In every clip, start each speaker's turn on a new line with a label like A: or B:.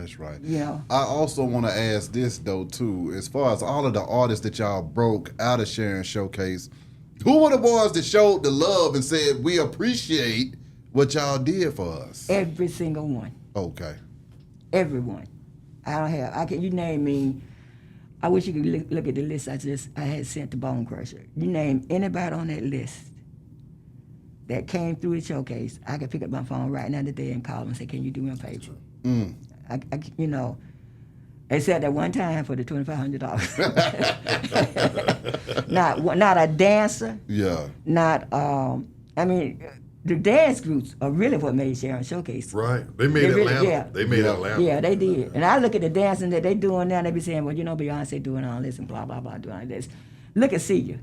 A: That's right.
B: You know.
A: I also want to ask this though too, as far as all of the artists that y'all broke out of Shyran Showcase, who were the ones that showed the love and said we appreciate what y'all did for us?
B: Every single one.
A: Okay.
B: Everyone. You name me. I wish you could look at the list I had sent to Bone Crusher. You name anybody on that list that came through the showcase, I could pick up my phone right now today and call them and say, can you do me a favor? You know, except that one time for the $2,500. Not a dancer.
A: Yeah.
B: Not, the dance groups are really what made Shyran Showcase.
C: Right. They made Atlanta.
B: Yeah.
C: They made Atlanta.
B: Yeah, they did. And I look at the dancing that they doing now, they be saying, well, you know, Beyonce doing all this and blah, blah, blah, doing all this. Look at Celia.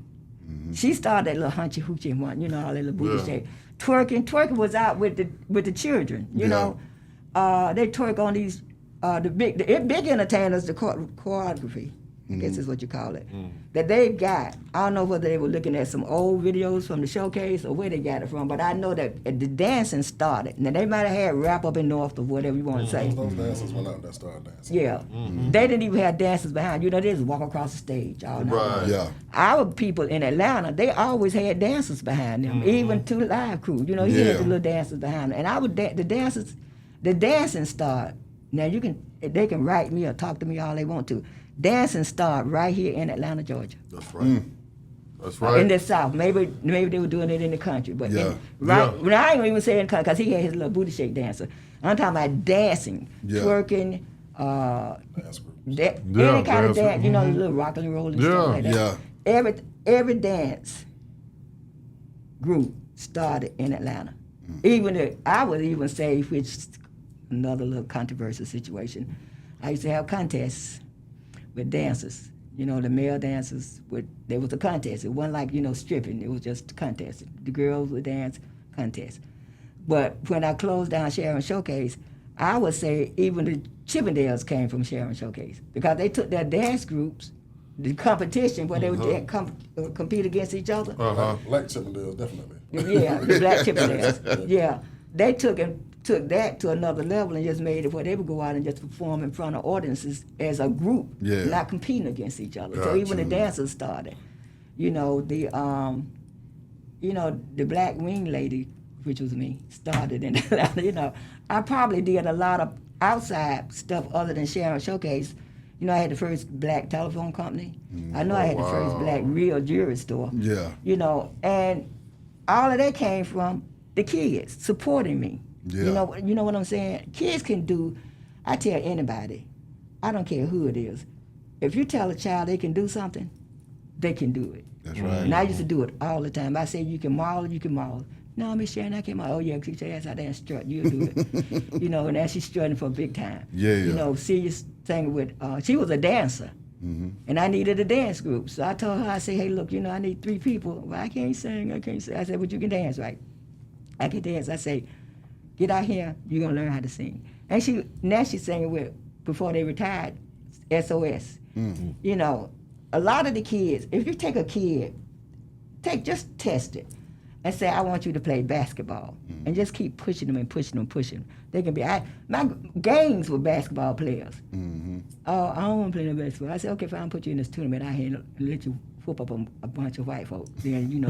B: She started that little hunchy hoochie one, you know, all that little booty shape. Twerking was out with the children, you know. They twerk on these, the big entertainers, the choreography, I guess is what you call it, that they've got. I don't know whether they were looking at some old videos from the showcase or where they got it from, but I know that the dancing started. Now, they might have had rap up in North or whatever you want to say.
D: Those dancers went out and started dancing.
B: Yeah. They didn't even have dancers behind. You know, they just walk across the stage all night.
C: Right.
A: Yeah.
B: Our people in Atlanta, they always had dancers behind them, even to the live crew. You know, he had the little dancers behind them. And the dancing started. Now, they can write me or talk to me all they want to. Dancing started right here in Atlanta, Georgia.
C: That's right. That's right.
B: In the South. Maybe they were doing it in the country. But
A: Yeah.
B: when I ain't even saying country, because he had his little booty shake dancer. I'm talking about dancing, twerking,
D: Dance groups.
B: any kind of dance, you know, the little rock and roll and stuff like that.
A: Yeah.
B: Every dance group started in Atlanta. I would even say, which is another little controversial situation, I used to have contests with dancers. You know, the male dancers, there was a contest. It wasn't like, you know, stripping. It was just a contest. The girls would dance, contest. But when I closed down Shyran Showcase, I would say even the Chippendales came from Shyran Showcase because they took their dance groups, the competition where they would compete against each other.
D: Black Chippendales, definitely.
B: Yeah, the Black Chippendales. Yeah, they took that to another level and just made it where they would go out and just perform in front of audiences as a group, not competing against each other. So even the dancers started. You know, the Black Wing Lady, which was me, started in Atlanta. You know, I probably did a lot of outside stuff other than Shyran Showcase. You know, I had the first black telephone company. I know I had the first black real jewelry store.
A: Yeah.
B: You know, and all of that came from the kids supporting me.
A: Yeah.
B: You know what I'm saying? Kids can do, I tell anybody, I don't care who it is, if you tell a child they can do something, they can do it.
A: That's right.
B: And I used to do it all the time. I say, you can model, you can model. No, Miss Shyran, I can't model. Oh, yeah, get your ass out there and strut. You'll do it. You know, and now she's strutting for a big time.
A: Yeah.
B: You know, serious thing with, she was a dancer. And I needed a dance group. So I told her, I said, hey, look, you know, I need 3 people. Well, I can't sing. I said, but you can dance, right? I can dance. I say, get out here, you're going to learn how to sing. And now she's singing with, before they retired, SOS. You know, a lot of the kids, if you take a kid, just test it and say, I want you to play basketball. And just keep pushing them and pushing them, pushing them. They can be, my gangs were basketball players. Oh, I don't want to play no basketball. I said, okay, fine, I'll put you in this tournament out here and let you whoop up a bunch of white folks. Then, you know,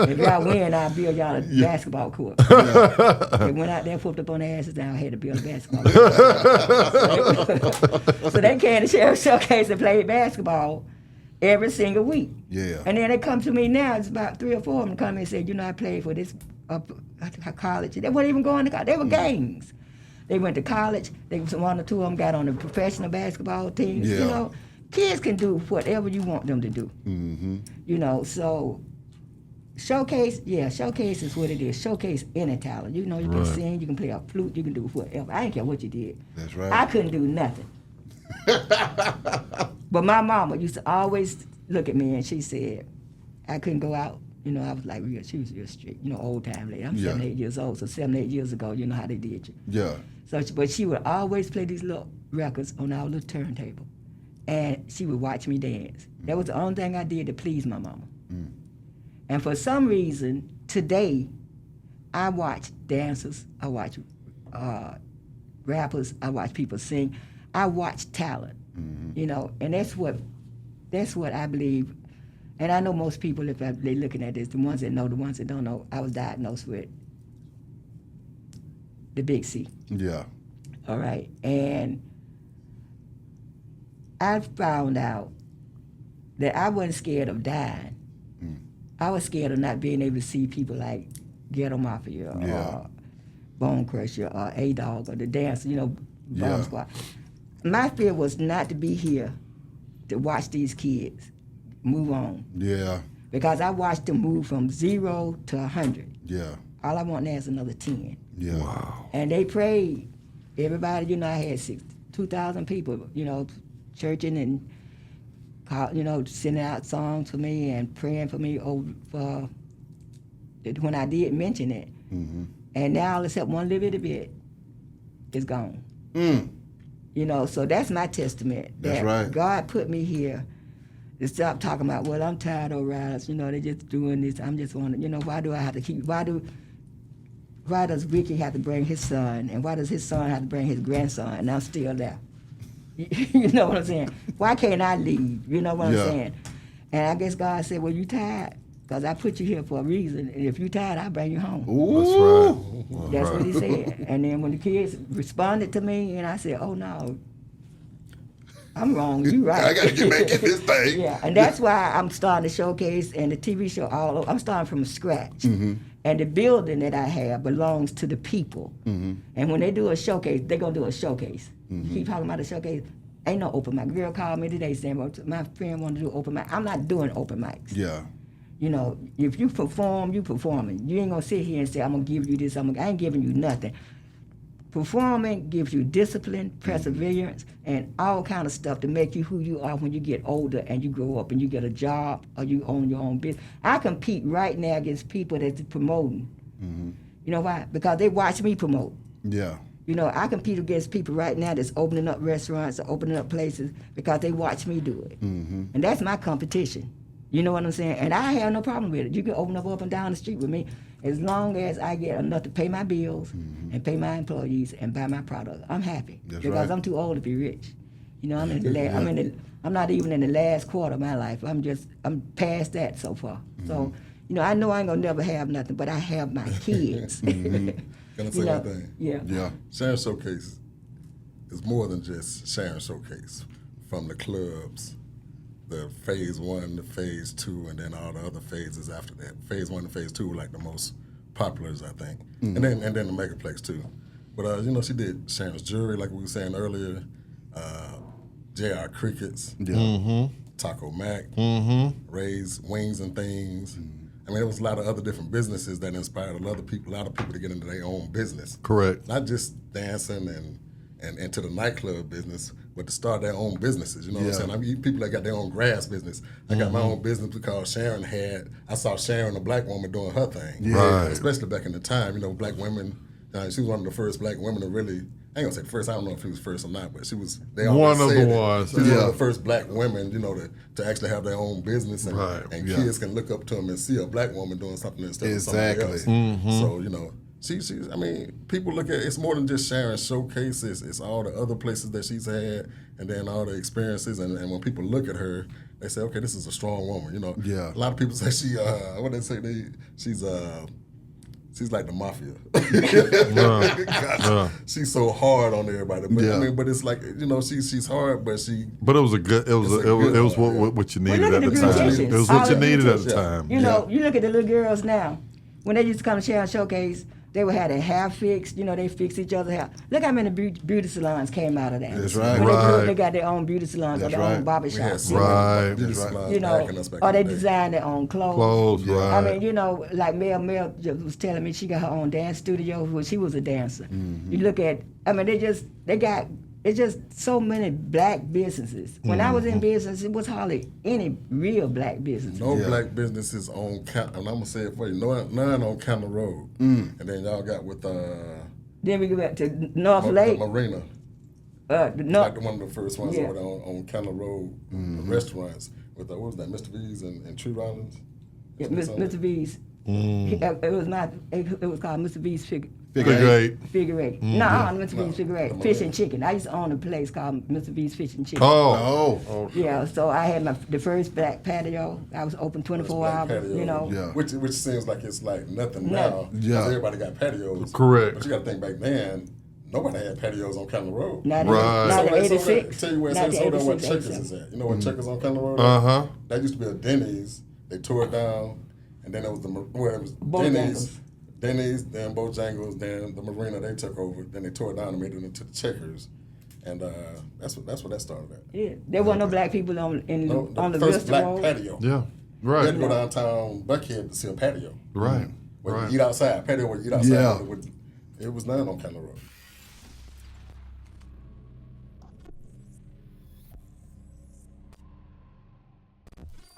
B: if y'all win, I'll build y'all a basketball court. They went out there, whooped up on their asses, down, had to build a basketball court. So they came to Shyran Showcase and played basketball every single week.
A: Yeah.
B: And then they come to me now, it's about 3 or 4 of them come and said, you know, I played for this college. They weren't even going to college. They were gangs. They went to college. One or 2 of them got on the professional basketball teams. You know, kids can do whatever you want them to do. You know, so showcase is what it is. Showcase any talent. You know, you can sing, you can play a flute, you can do whatever. I didn't care what you did.
A: That's right.
B: I couldn't do nothing. But my mama used to always look at me and she said, I couldn't go out. You know, I was like, she was real strict, you know, old time lady. I'm 7, 8 years old, so 7, 8 years ago, you know how they did you.
A: Yeah.
B: So, but she would always play these little records on our little turntable. And she would watch me dance. That was the only thing I did to please my mama. And for some reason, today, I watch dancers, I watch rappers. I watch people sing. I watch talent. You know, and that's what I believe. And I know most people, if they're looking at this, the ones that know, the ones that don't know, I was diagnosed with the big C.
A: Yeah.
B: All right. And I found out that I wasn't scared of dying. I was scared of not being able to see people like Ghetto Mafia or Bone Crusher or A-Dog or the Dancer, you know, Bomb Squad. My fear was not to be here to watch these kids move on.
A: Yeah.
B: Because I watched them move from 0 to 100.
A: Yeah.
B: All I want now is another 10.
A: Yeah.
C: Wow.
B: And they prayed. Everybody, you know, I had 2,000 people, you know, churching and, you know, sending out songs for me and praying for me for when I did mention it. And now, except one little bit, is gone. You know, so that's my testament.
A: That's
B: that
A: right.
B: God put me here to stop talking about, well, I'm tired of riders, you know, they're just doing this. I'm just wanting, you know, why do I have to keep, why does Ricky have to bring his son, and why does his son have to bring his grandson, and I'm still there? You know what I'm saying? Why can't I leave? You know what I'm saying? And I guess God said, well, you tired, because I put you here for a reason, and if you tired, I'll bring you home.
A: Ooh.
B: That's what he said. And then when the kids responded to me, and I said, oh, no, I'm wrong, you right.
A: I got to get back in this thing.
B: Yeah, and that's why I'm starting to showcase and the TV show all over. I'm starting from scratch. And the building that I have belongs to the people. And when they do a showcase, they're going to do a showcase. You keep talking about a showcase. Ain't no open mic. Girl called me today saying, well, my friend wanted to do open mic. I'm not doing open mics.
A: Yeah.
B: You know, if you perform, you performing. You ain't going to sit here and say, I'm going to give you this. I ain't giving you nothing. Performing gives you discipline, perseverance, and all kind of stuff to make you who you are when you get older and you grow up and you get a job or you own your own business. I compete right now against people that's promoting. You know why? Because they watch me promote.
A: Yeah.
B: You know, I compete against people right now that's opening up restaurants or opening up places because they watch me do it. And that's my competition. You know what I'm saying? And I have no problem with it. You can open up and down the street with me as long as I get enough to pay my bills and pay my employees and buy my product. I'm happy.
A: That's
B: because
A: right.
B: I'm too old to be rich. You know, I'm not even in the last quarter of my life. I'm past that so far. So, you know, I know I ain't gonna never have nothing, but I have my kids.
D: Can I say one thing?
B: Yeah.
A: Yeah.
D: Shyran Showcase is more than just Shyran Showcase. From the clubs, the phase 1 to phase 2, and then all the other phases after that. Phase 1 and phase 2 were like the most popular, I think. And then the Megaplex too. But you know, she did Sharon's Jewelry, like we were saying earlier, JR Crickets, Taco Mac, Ray's Wings and Things. I mean, there was a lot of other different businesses that inspired a lot of people to get into their own business.
C: Correct.
D: Not just dancing and into the nightclub business, but to start their own businesses. You know what I'm saying? I mean, people that got their own grass business. I got my own business because I saw Shyran, a black woman, doing her thing.
C: Right.
D: Especially back in the time, you know, black women, she was one of the first black women to really, I ain't gonna say first, I don't know if she was first or not, but she was, they always
C: One of
D: say
C: the
D: that
C: ones.
D: she was one of the first black women, you know, to actually have their own business and,
C: Right.
D: and kids can look up to them and see a black woman doing something instead of somebody else. So, you know, she's, I mean, people look at it's more than just Shyran Showcase. It's all the other places that she's had, and then all the experiences. And when people look at her, they say, okay, this is a strong woman. You know,
A: Yeah.
D: a lot of people say what they say, she's like the mafia. She's so hard on everybody. But I mean, but it's like, you know, she's hard, but she.
C: But it was a good. It was what you needed at the time. It was what you needed at the time.
B: You know, you look at the little girls now. When they used to come to Shyran Showcase, they would have their hair fixed. You know, they fix each other's hair. Look how many beauty salons came out of that.
A: That's right.
B: When they got their own beauty salons or their own barber shops.
C: Right.
B: You know, or they design their own clothes.
C: Right.
B: I mean, you know, like Mel was telling me she got her own dance studio when she was a dancer. You look at, I mean, it's just so many black businesses. When I was in business, it was hardly any real black businesses.
D: No black businesses on and I'm gonna say it for you. None on County Road. And then y'all got with
B: Then we go back to North Lake.
D: the Marina. Like one of the first ones over there on County Road, the restaurants with what was that, Mr. V's and Tree Rollins?
B: Yeah, Mr. V's. It was called Mr. V's Figure eight. No, Mr. B's Figure Eight. Fish and Chicken. I used to own a place called Mr. B's Fish and Chicken.
C: Oh.
B: Yeah, so I had the first black patio. I was open 24 hours,
D: patio,
B: you know.
A: Yeah.
D: Which seems like it's like nothing
B: No.
D: now.
A: Yeah.
D: Everybody got patios.
C: Correct.
D: But you got to think back then, nobody had patios on County Road.
B: Not
C: Right.
B: in 86.
D: Tell you where
B: Not
D: it's
B: in
D: hold on where
B: 86,
D: Checkers
B: 87.
D: is at. You know where Checkers on County Road?
C: Uh-huh.
D: That used to be a Denny's. They tore it down, and then it was
B: Bojangles.
D: Denny's, then Bojangles, then the Marina they took over. Then they tore it down and made it into the Checkers, and that's what that started at.
B: Yeah, there weren't no black people on the
D: first
B: Vista
D: black
B: Road.
D: patio.
C: Yeah.
D: You had to
C: Right.
D: go downtown Buckhead to see a patio.
C: Right.
D: Where
C: Right.
D: you eat outside, patio where you eat outside.
A: Yeah.
D: It was none on County Road.